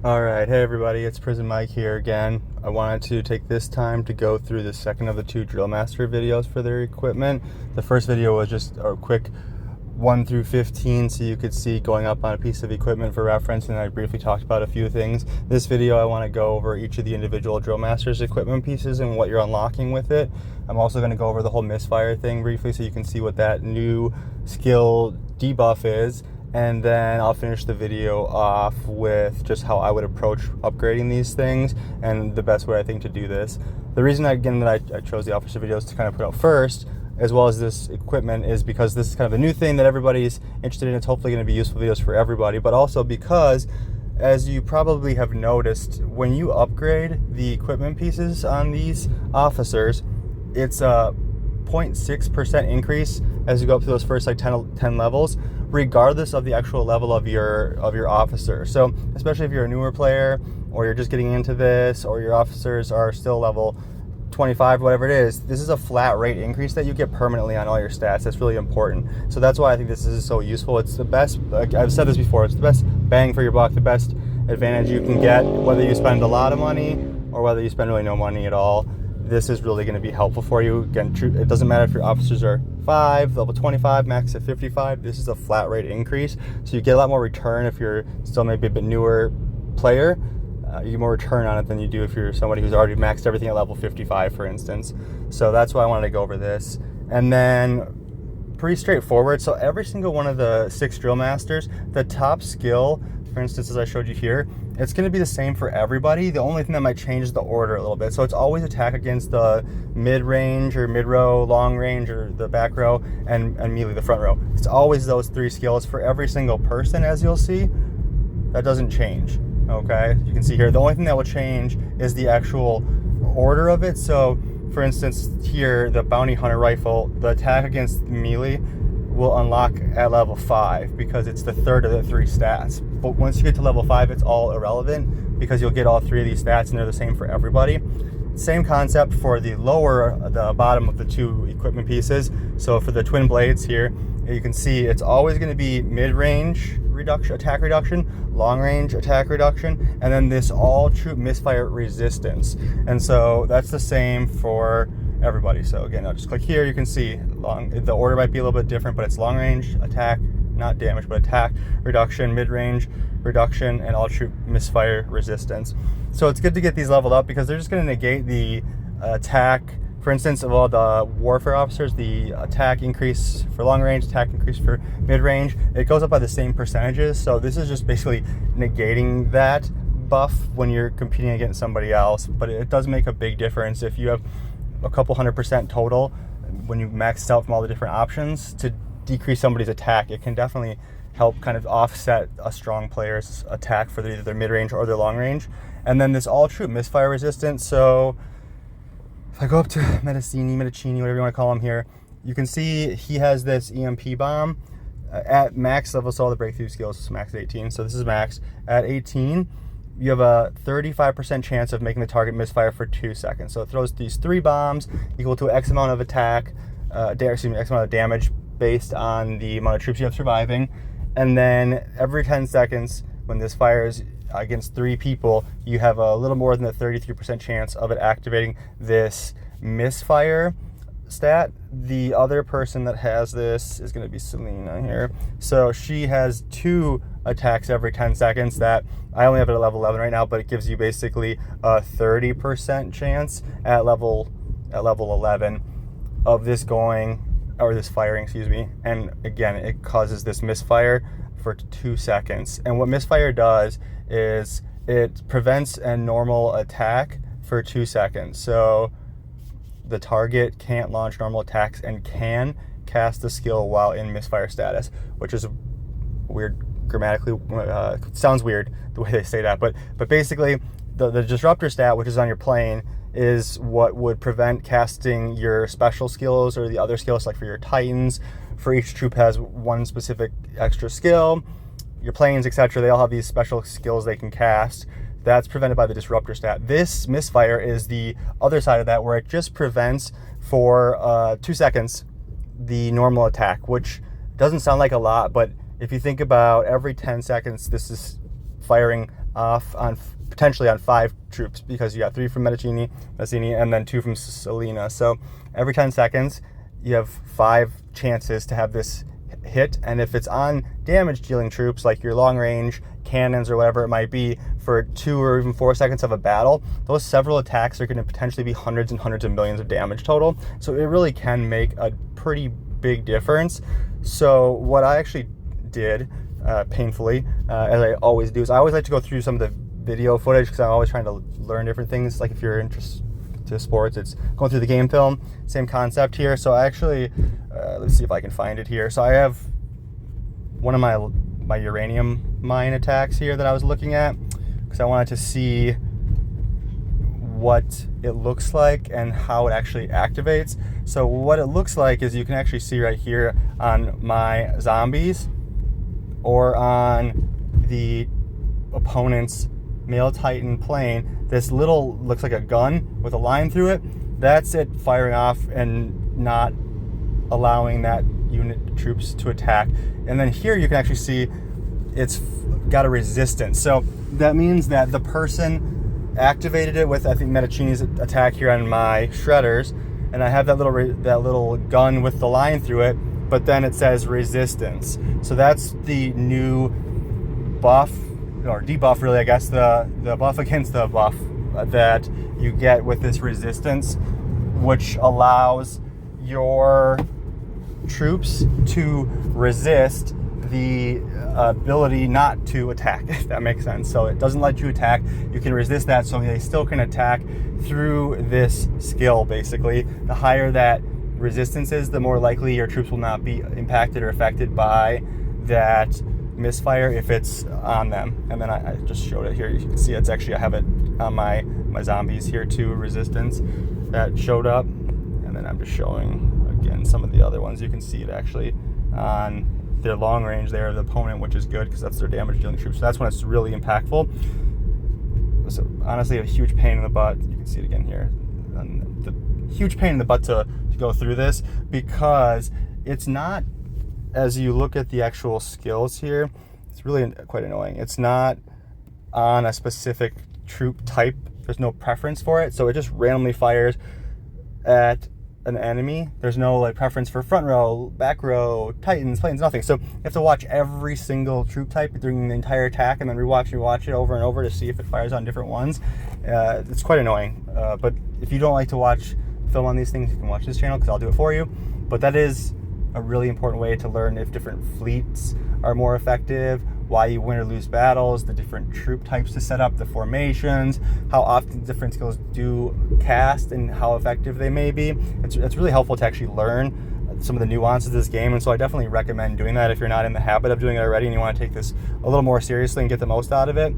All right, hey everybody, it's Prison Mike here again. I wanted to take this time to go through the second of the two Drillmaster videos for their equipment. The first video was just a quick 1 through 15 so you could see going up on a piece of equipment for reference, and I briefly talked about a few things. This video I want to go over each of the individual Drillmaster's equipment pieces and what you're unlocking with it. I'm also going to go over the whole misfire thing briefly so you can see what that new skill debuff is. And then I'll finish the video off with just how I would approach upgrading these things and the best way I think to do this. The reason again that I chose the officer videos to kind of put out first, as well as this equipment, is because this is kind of a new thing that everybody's interested in. It's hopefully going to be useful videos for everybody, but also because, as you probably have noticed, when you upgrade the equipment pieces on these officers, it's a 0.6% increase as you go up to those first like 10 levels, regardless of the actual level of your officer. So especially if you're a newer player, or you're just getting into this, or your officers are still level 25, whatever it is, this is a flat rate increase that you get permanently on all your stats. That's really important. So that's why I think this is so useful. It's the best, like I've said this before, it's the best bang for your buck, the best advantage you can get, whether you spend a lot of money or whether you spend really no money at all. This is really going to be helpful for you. Again, it doesn't matter if your officers are 5, level 25, max at 55. This is a flat rate increase, so you get a lot more return if you're still maybe a bit newer player. You get more return on it than you do if you're somebody who's already maxed everything at level 55, for instance. So that's why I wanted to go over this. And then pretty straightforward. So every single one of the 6 Drillmasters, the top skill, for instance, as I showed you here, it's going to be the same for everybody. The only thing that might change is the order a little bit. So it's always attack against the mid-range or mid-row, long range, or the back row, and melee, the front row. It's always those 3 skills for every single person, as you'll see. That doesn't change, okay? You can see here, the only thing that will change is the actual order of it. So, for instance, here, the Bounty Hunter rifle, the attack against melee will unlock at level 5 because it's the third of the 3 stats. But once you get to level 5, it's all irrelevant because you'll get all 3 of these stats and they're the same for everybody. Same concept for the bottom of the 2 equipment pieces. So for the twin blades here, you can see it's always going to be mid-range attack reduction, long-range attack reduction, and then this all-troop misfire resistance. And so that's the same for everybody. So again, I'll just click here. You can see the order might be a little bit different, but it's long range attack, not damage, but attack reduction, mid range reduction, and all troop misfire resistance. So it's good to get these leveled up because they're just going to negate the attack. For instance, of all the warfare officers, the attack increase for long range, attack increase for mid range, it goes up by the same percentages. So this is just basically negating that buff when you're competing against somebody else. But it does make a big difference if you have a couple 100% total when you max out from all the different options to decrease somebody's attack. It can definitely help kind of offset a strong player's attack for either their mid-range or their long range. And then this all-troop misfire resistance. So if I go up to Medicini, whatever you want to call him here, you can see he has this EMP bomb at max level. So all the breakthrough skills is max at 18. So this is max at 18. You have a 35% chance of making the target misfire for 2 seconds. So it throws these 3 bombs equal to X amount of attack, X amount of damage based on the amount of troops you have surviving. And then every 10 seconds, when this fires against 3 people, you have a little more than a 33% chance of it activating this misfire stat. The other person that has this is going to be Selena here. So she has 2 attacks every 10 seconds that I only have it at level 11 right now, but it gives you basically a 30% chance at level 11 of this firing, excuse me. And again, it causes this misfire for 2 seconds. And what misfire does is it prevents a normal attack for 2 seconds. So the target can't launch normal attacks and can cast the skill while in misfire status, which is weird grammatically. Sounds weird the way they say that, but basically the disruptor stat, which is on your plane, is what would prevent casting your special skills or the other skills, like for your Titans. For each troop has one specific extra skill. Your planes, etc., they all have these special skills they can cast. That's prevented by the disruptor stat. This misfire is the other side of that, where it just prevents for 2 seconds the normal attack, which doesn't sound like a lot, but if you think about every 10 seconds, this is firing off on potentially on 5 troops, because you got 3 from Mancini, and then 2 from Selena. So every 10 seconds, you have 5 chances to have this hit. And if it's on damage dealing troops, like your long range cannons or whatever it might be, for 2 or even 4 seconds of a battle, those several attacks are going to potentially be hundreds and hundreds of millions of damage total. So it really can make a pretty big difference. So what I actually did, painfully, as I always do, is I always like to go through some of the video footage, because I'm always trying to learn different things. Like if you're interested to sports, it's going through the game film, same concept here. So I actually, let's see if I can find it here. So I have one of my uranium mine attacks here that I was looking at, because I wanted to see what it looks like and how it actually activates. So what it looks like is, you can actually see right here on my zombies or on the opponent's male Titan plane, this little, looks like a gun with a line through it. That's it firing off and not allowing that unit troops to attack. And then here you can actually see it's got a resistance. So that means that the person activated it with, I think, Mancini's attack here on my shredders, and I have that little gun with the line through it, but then it says resistance. So that's the new buff, or debuff really, I guess, the buff against the buff that you get with this resistance, which allows your troops to resist the ability not to attack, if that makes sense. So it doesn't let you attack, you can resist that, so they still can attack through this skill. Basically, the higher that resistance is, the more likely your troops will not be impacted or affected by that misfire if it's on them. And then I just showed it here. You can see it's actually, I have it on my zombies here too, resistance that showed up. And then I'm just showing again some of the other ones. You can see it actually on their long range there, the opponent, which is good because that's their damage dealing troops. So that's when it's really impactful. So honestly, a huge pain in the butt. You can see it again here. And the huge pain in the butt to go through this, because it's not, as you look at the actual skills here, it's really quite annoying. It's not on a specific troop type. There's no preference for it. So it just randomly fires at an enemy. There's no like preference for front row, back row, Titans, planes, nothing. So you have to watch every single troop type during the entire attack, and then rewatch it over and over to see if it fires on different ones. It's quite annoying. But if you don't like to watch film on these things, you can watch this channel because I'll do it for you. But that is a really important way to learn if different fleets are more effective, why you win or lose battles, the different troop types to set up, the formations, how often different skills do cast, and how effective they may be. It's really helpful to actually learn some of the nuances of this game, and so I definitely recommend doing that if you're not in the habit of doing it already and you want to take this a little more seriously and get the most out of it.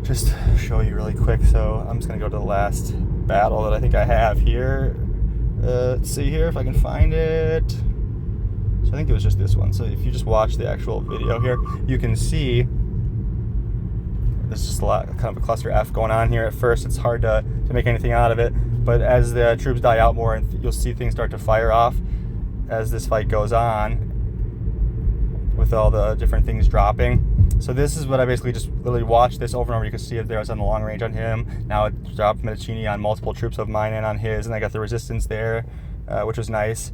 Just show you really quick. So I'm just going to go to the last battle that I think I have here. Let's see here if I can find it. So I think it was just this one. So if you just watch the actual video here, you can see there's just a lot, kind of a cluster F going on here. At first, it's hard to make anything out of it, but as the troops die out more, and you'll see things start to fire off as this fight goes on, with all the different things dropping. So this is what I basically just literally watched this over and over. You can see it there. I was on the long range on him. Now it dropped Mancini on multiple troops of mine and on his, and I got the resistance there, which was nice.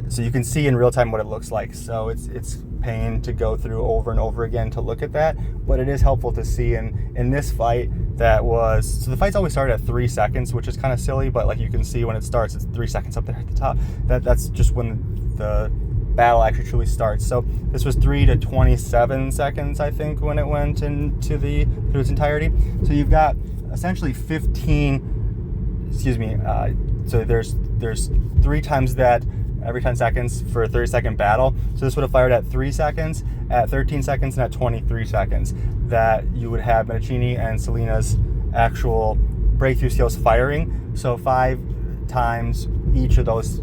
So you can see in real time what it looks like. So it's pain to go through over and over again to look at that, but it is helpful to see in this fight that was, so the fights always start at 3 seconds, which is kind of silly, but like you can see when it starts, it's 3 seconds up there at the top. That's just when the battle actually truly starts. So this was 3 to 27 seconds, I think, when it went into through its entirety. So you've got essentially 15, so there's 3 times that every 10 seconds for a 30-second battle. So this would have fired at 3 seconds, at 13 seconds, and at 23 seconds. That you would have Mancini and Selena's actual breakthrough skills firing. So 5 times each of those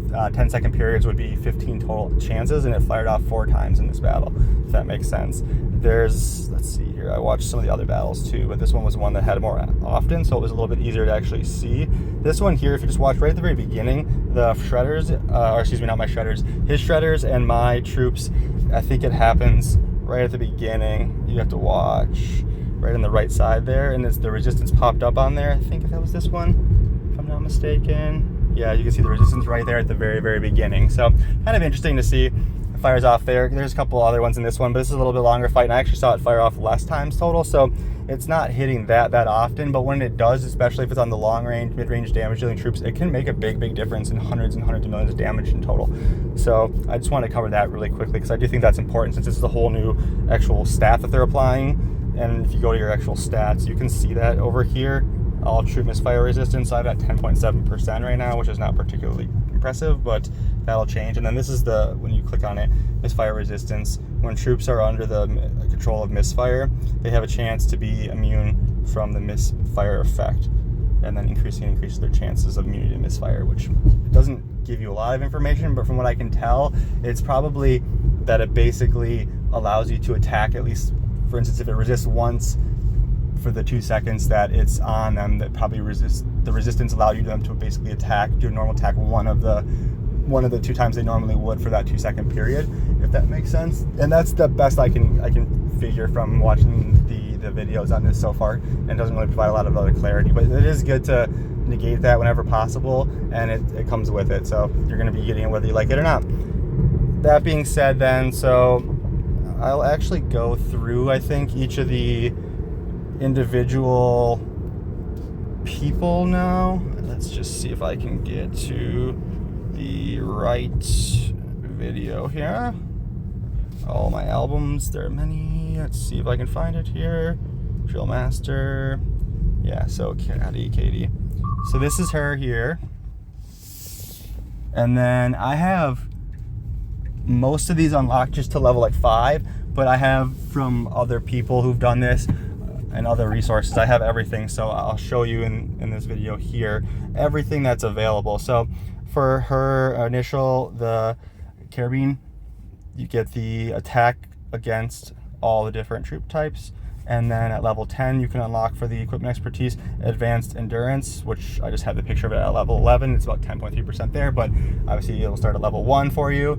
10-second periods would be 15 total chances, and it fired off 4 times in this battle, if that makes sense. Let's see here, I watched some of the other battles too, but this one was one that had more often, so it was a little bit easier to actually see. This one here, if you just watch right at the very beginning, the shredders, or excuse me, not my shredders, his shredders and my troops, I think it happens right at the beginning. You have to watch right on the right side there, and the resistance popped up on there. I think if that was this one, if I'm not mistaken. Yeah, you can see the resistance right there at the very, very beginning. So kind of interesting to see. It fires off there. There's a couple other ones in this one, but this is a little bit longer fight, and I actually saw it fire off less times total, so it's not hitting that often, but when it does, especially if it's on the long range, mid-range damage dealing troops, it can make a big, big difference in hundreds and hundreds of millions of damage in total. So I just want to cover that really quickly, because I do think that's important, since this is a whole new actual stat that they're applying. And if you go to your actual stats, you can see that over here, all troop misfire resistance. I've got 10.7% right now, which is not particularly impressive, but that'll change. And then this is when you click on it, misfire resistance. When troops are under the control of misfire, they have a chance to be immune from the misfire effect, and then increases their chances of immunity to misfire, which doesn't give you a lot of information, but from what I can tell, it's probably that it basically allows you to attack, at least, for instance, if it resists once for the 2 seconds that it's on them, that probably the resistance allows them to basically do a normal attack one of the 2 times they normally would for that 2 second period, if that makes sense. And that's the best I can figure from watching the videos on this so far, and it doesn't really provide a lot of other clarity, but it is good to negate that whenever possible, and it comes with it, so you're going to be getting it whether you like it or not. That being said, then, so I'll actually go through, I think, each of the individual people now. Let's just see if I can get to the right video here. All my albums, there are many. Let's see if I can find it here. Drillmaster. Yeah, so Katie. So this is her here. And then I have most of these unlocked just to level like 5, but I have from other people who've done this and other resources, I have everything. So I'll show you in this video here everything that's available. So for her initial, the carabine, you get the attack against all the different troop types. And then at level 10, you can unlock for the equipment expertise, advanced endurance, which I just had the picture of it at level 11. It's about 10.3% there, but obviously it'll start at level 1 for you.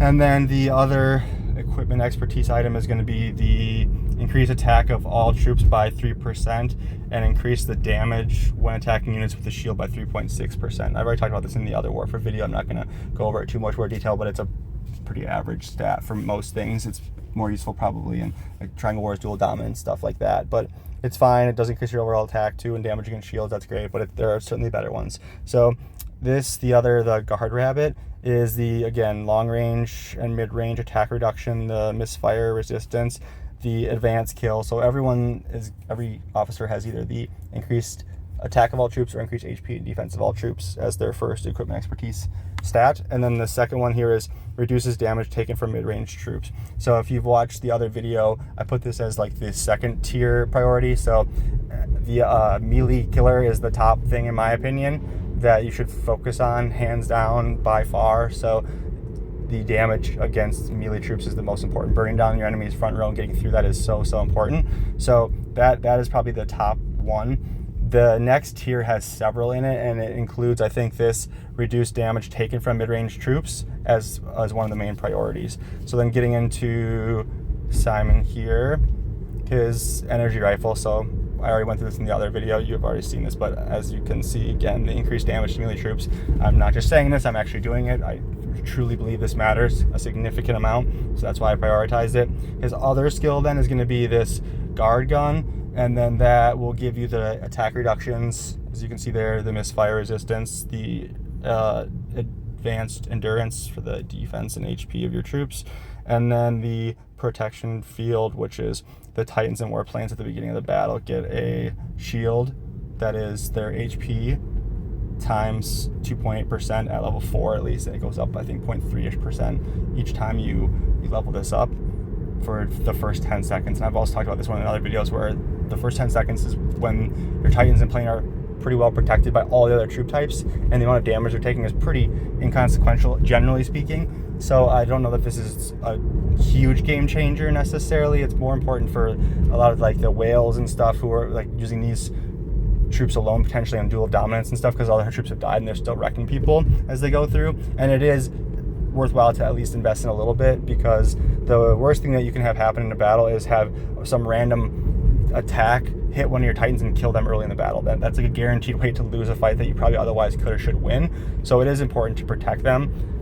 And then the other equipment expertise item is going to be the increase attack of all troops by 3% and increase the damage when attacking units with the shield by 3.6%. I've already talked about this in the other Warfare video. I'm not going to go over it too much more detail, but it's a pretty average stat for most things. It's more useful probably in like Triangle Wars, Dual Dominance, stuff like that, but it's fine. It does increase your overall attack too and damage against shields. That's great, but there are certainly better ones. So the Guard Rabbit is the, again, long range and mid range attack reduction, the misfire resistance, the advanced kill. So every officer has either the increased attack of all troops or increased HP and defense of all troops as their first equipment expertise stat. And then the second one here is reduces damage taken from mid-range troops. So if you've watched the other video, I put this as like the second tier priority. So the melee killer is the top thing in my opinion that you should focus on, hands down, by far. So the damage against melee troops is the most important. Burning down your enemy's front row and getting through that is so important. So that is probably the top one. The next tier has several in it, and it includes, I think, this reduced damage taken from mid-range troops as one of the main priorities. So then getting into Simon here, his energy rifle. So I already went through this in the other video. You've already seen this, but as you can see, again, the increased damage to melee troops. I'm not just saying this, I'm actually doing it. I truly believe this matters a significant amount, so that's why I prioritized it. His other skill then is going to be this guard gun, and then that will give you the attack reductions, as you can see there, the misfire resistance, the advanced endurance for the defense and HP of your troops, and then the protection field, which is the Titans and warplanes at the beginning of the battle get a shield that is their HP times 2.8% at level 4 at least, and it goes up, I think, 0.3% each time you level this up for the first 10 seconds. And I've also talked about this one in other videos, where the first 10 seconds is when your Titans and plane are pretty well protected by all the other troop types, and the amount of damage they're taking is pretty inconsequential, generally speaking. So I don't know that this is a huge game changer necessarily. It's more important for a lot of like the whales and stuff who are like using these troops alone potentially on dual dominance and stuff, because all their troops have died and they're still wrecking people as they go through. And it is worthwhile to at least invest in a little bit, because the worst thing that you can have happen in a battle is have some random attack hit one of your Titans and kill them early in the battle. That's like a guaranteed way to lose a fight that you probably otherwise could or should win. So it is important to protect them.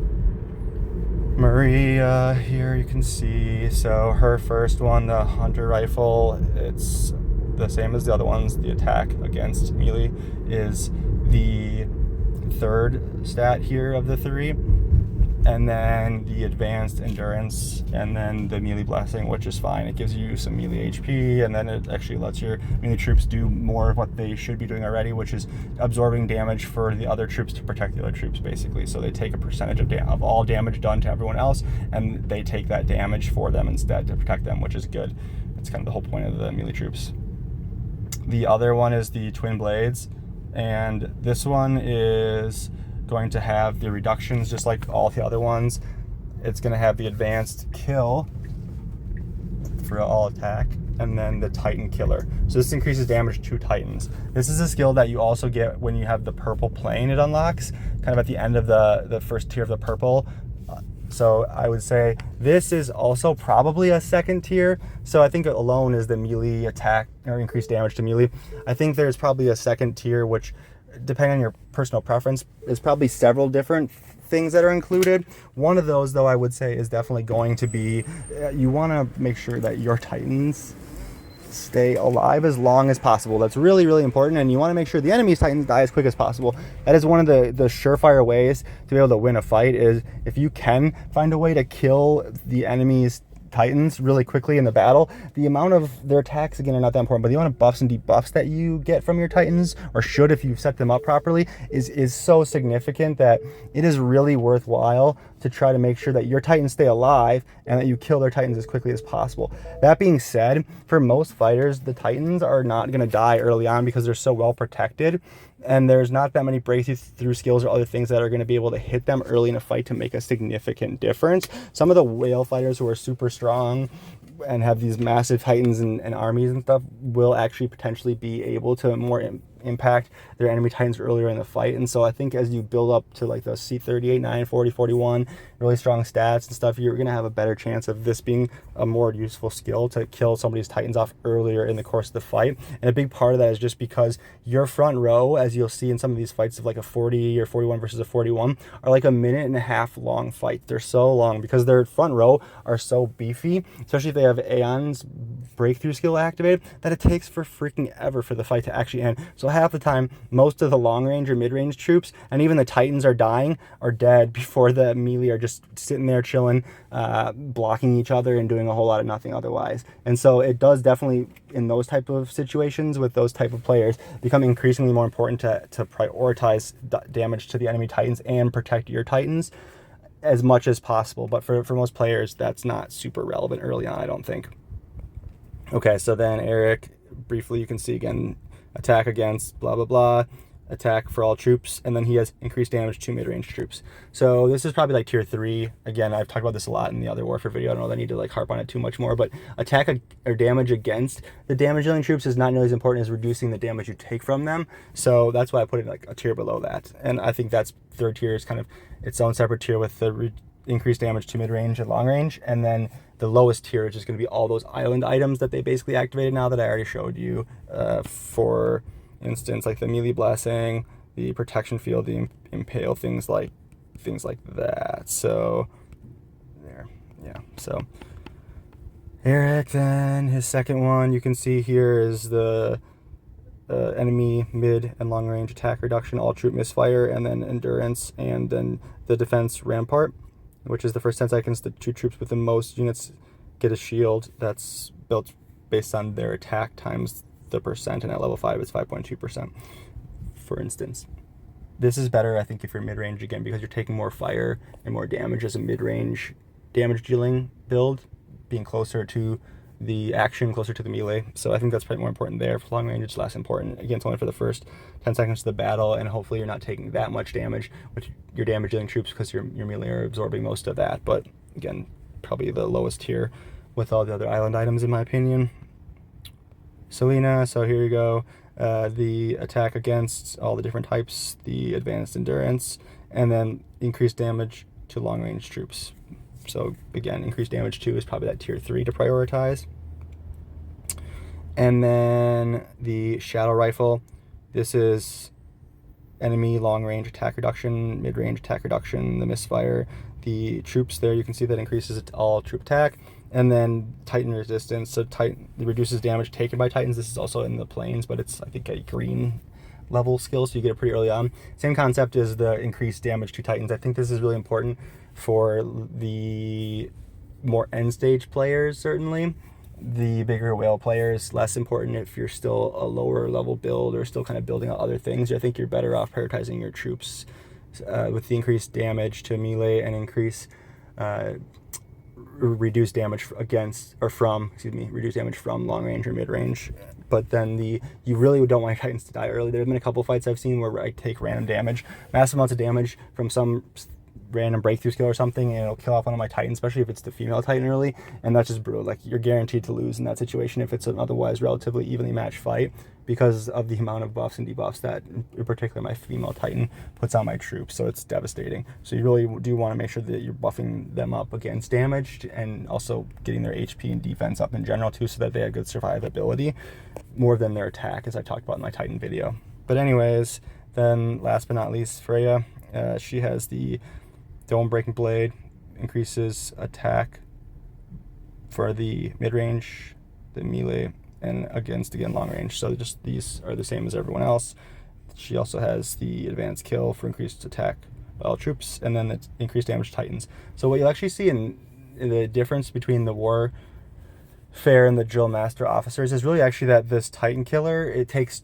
Maria here, you can see, so her first one, the hunter rifle, it's the same as the other ones. The attack against melee is the third stat here of the 3, and then the advanced endurance, and then the melee blessing, which is fine. It gives you some melee HP, and then it actually lets your melee troops do more of what they should be doing already, which is absorbing damage for the other troops to protect the other troops, basically. So they take a percentage of all damage done to everyone else, and they take that damage for them instead to protect them, which is good. That's kind of the whole point of the melee troops. The other one is the twin blades, and this one is going to have the reductions just like all the other ones. It's going to have the advanced kill for all attack, and then the Titan killer. So this increases damage to Titans. This is a skill that you also get when you have the purple plane. It unlocks kind of at the end of the first tier of the purple. So I would say this is also probably a second tier. So I think alone is the melee attack or increased damage to melee. I think there's probably a second tier, which, depending on your personal preference, is probably several different things that are included. One of those, though, I would say is definitely going to be, you want to make sure that your Titans stay alive as long as possible. That's really, really important, and you want to make sure the enemy's Titans die as quick as possible. That is one of the surefire ways to be able to win a fight, is if you can find a way to kill the enemy's Titans really quickly in the battle. The amount of their attacks, again, are not that important, but the amount of buffs and debuffs that you get from your Titans, or should if you set them up properly, is so significant that it is really worthwhile to try to make sure that your Titans stay alive and that you kill their Titans as quickly as possible. That being said, for most fighters, the Titans are not going to die early on because they're so well protected, and there's not that many breakthrough skills or other things that are going to be able to hit them early in a fight to make a significant difference. Some of the whale fighters who are super strong and have these massive Titans and armies and stuff will actually potentially be able to more impact their enemy Titans earlier in the fight. And so I think as you build up to like the C38, 9, 40, 41, really strong stats and stuff, you're going to have a better chance of this being a more useful skill to kill somebody's Titans off earlier in the course of the fight. And a big part of that is just because your front row, as you'll see in some of these fights of like a 40 or 41 versus a 41, are like a minute and a half long fight. They're so long because their front row are so beefy, especially if they have Aeon's breakthrough skill activated, that it takes for freaking ever for the fight to actually end. So half the time, most of the long range or mid range troops, and even the Titans are dying or dead before the melee are just sitting there chilling, blocking each other and doing a whole lot of nothing otherwise. And so it does definitely, in those type of situations with those type of players, become increasingly more important to prioritize damage to the enemy Titans and protect your Titans as much as possible. But for most players, that's not super relevant early on, I don't think. Okay, so then Eric, briefly, you can see again, attack against blah blah blah, attack for all troops, and then he has increased damage to mid-range troops. So this is probably like tier 3. Again, I've talked about this a lot in the other warfare video. I don't know that I need to like harp on it too much more, but attack or damage against the damage dealing troops is not nearly as important as reducing the damage you take from them. So that's why I put it like a tier below that. And I think that's third tier is kind of its own separate tier with the increased damage to mid-range and long range, and then the lowest tier is just going to be all those island items that they basically activated now that I already showed you. For instance, like the melee blessing, the protection field, the impale, things like that. So there, yeah. So Eric, then his second one you can see here is the enemy mid and long range attack reduction, all troop misfire, and then endurance, and then the defense rampart, which is the first 10 seconds the 2 troops with the most units get a shield that's built based on their attack times the percent, and at level 5 it's 5.2%, for instance. This is better, I think, if you're mid-range again, because you're taking more fire and more damage as a mid-range damage dealing build, being closer to the action, closer to the melee. So I think that's probably more important there. For long range, it's less important. Again, it's only for the first 10 seconds of the battle, and hopefully you're not taking that much damage with your damage dealing troops because your melee are absorbing most of that. But again, probably the lowest tier with all the other island items, in my opinion. Selena, so here you go. The attack against all the different types, the advanced endurance, and then increased damage to long range troops. So again, increased damage 2 is probably that tier 3 to prioritize. And then the shadow rifle, this is enemy long range attack reduction, mid range attack reduction, the misfire. The troops there, you can see that increases all troop attack. And then Titan resistance, so Titan reduces damage taken by Titans. This is also in the planes, but it's, I think, a green level skill, so you get it pretty early on. Same concept as the increased damage to Titans. I think this is really important for the more end stage players, certainly. The bigger whale players, less important if you're still a lower level build or still kind of building out other things. I think you're better off prioritizing your troops with the increased damage to melee and reduce damage reduce damage from long range or mid range. But then you really don't want your Titans to die early. There have been a couple fights I've seen where I take random damage, massive amounts of damage from some random breakthrough skill or something, and it'll kill off one of my Titans, especially if it's the female Titan early, and that's just brutal. Like, you're guaranteed to lose in that situation if it's an otherwise relatively evenly matched fight, because of the amount of buffs and debuffs that, in particular, my female Titan puts on my troops. So it's devastating. So you really do want to make sure that you're buffing them up against damage, and also getting their HP and defense up in general too, so that they have good survivability, more than their attack, as I talked about in my Titan video. But anyways, then last but not least, Freya, she has the Dome Breaking Blade, increases attack for the mid-range, the melee, and against, again, long range. So just these are the same as everyone else. She also has the advanced kill for increased attack by all troops, and then the increased damage to Titans. So what you'll actually see in the difference between the Warfare and the Drillmaster officers is really actually that this Titan killer, it takes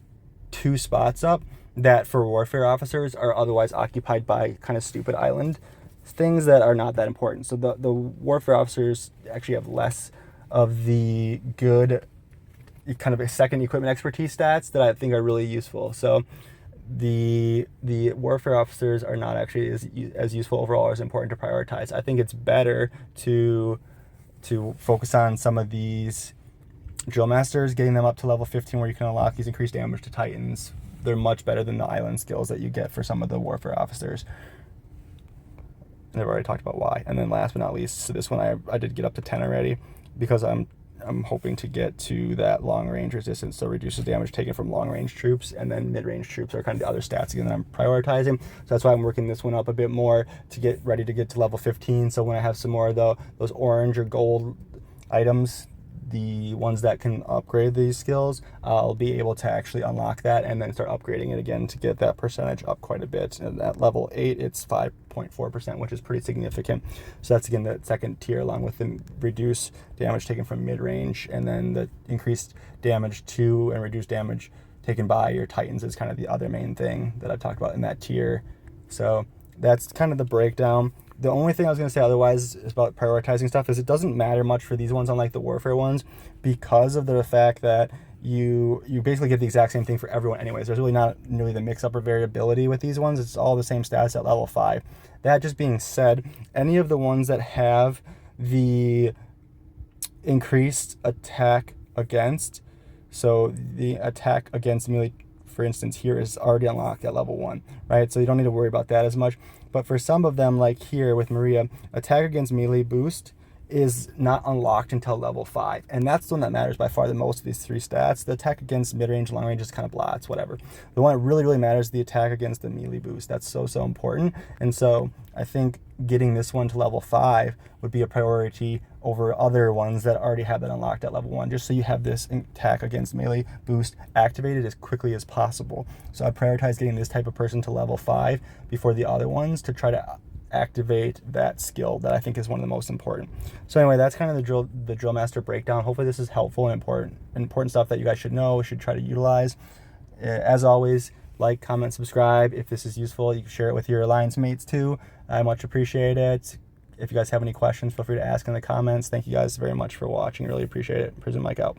2 spots up that for Warfare officers are otherwise occupied by kind of stupid island things that are not that important. So the Warfare officers actually have less of the good kind of a second equipment expertise stats that I think are really useful. So the Warfare officers are not actually as useful overall or as important to prioritize. I think it's better to focus on some of these Drillmasters, getting them up to level 15 where you can unlock these increased damage to Titans. They're much better than the island skills that you get for some of the Warfare officers. And I've already talked about why. And then last but not least, so this one I did get up to 10 already, because I'm hoping to get to that long range resistance, so reduces damage taken from long range troops, and then mid range troops are kind of the other stats again that I'm prioritizing. So that's why I'm working this one up a bit more to get ready to get to level 15. So when I have some more of those orange or gold items, the ones that can upgrade these skills, I'll be able to actually unlock that and then start upgrading it again to get that percentage up quite a bit. And at level 8, it's 5.4%, which is pretty significant. So that's, again, the second tier, along with the reduced damage taken from mid-range, and then the increased damage to and reduced damage taken by your Titans is kind of the other main thing that I've talked about in that tier. So that's kind of the breakdown. The only thing I was going to say otherwise is about prioritizing stuff is it doesn't matter much for these ones, unlike the Warfare ones, because of the fact that you basically get the exact same thing for everyone anyways. There's really not really the mix-up or variability with these ones. It's all the same stats at level 5. That just being said, any of the ones that have the increased attack against, so the attack against melee, for instance, here is already unlocked at level 1, right? So you don't need to worry about that as much. But for some of them, like here with Maria, attack against melee boost is not unlocked until level 5. And that's the one that matters by far the most of these 3 stats. The attack against mid-range, long-range is kind of blah, it's whatever. The one that really, really matters is the attack against the melee boost. That's so, so important. And so I think getting this one to level 5 would be a priority over other ones that already have that unlocked at level 1, just so you have this attack against melee boost activated as quickly as possible. So I prioritize getting this type of person to level 5 before the other ones to try to activate that skill that I think is one of the most important. So anyway, that's kind of the Drillmaster breakdown. Hopefully this is helpful and important stuff that you guys should know, should try to utilize. As always, like, comment, subscribe. If this is useful, you can share it with your alliance mates too. I much appreciate it. If you guys have any questions, feel free to ask in the comments. Thank you guys very much for watching. Really appreciate it. Prison Mike out.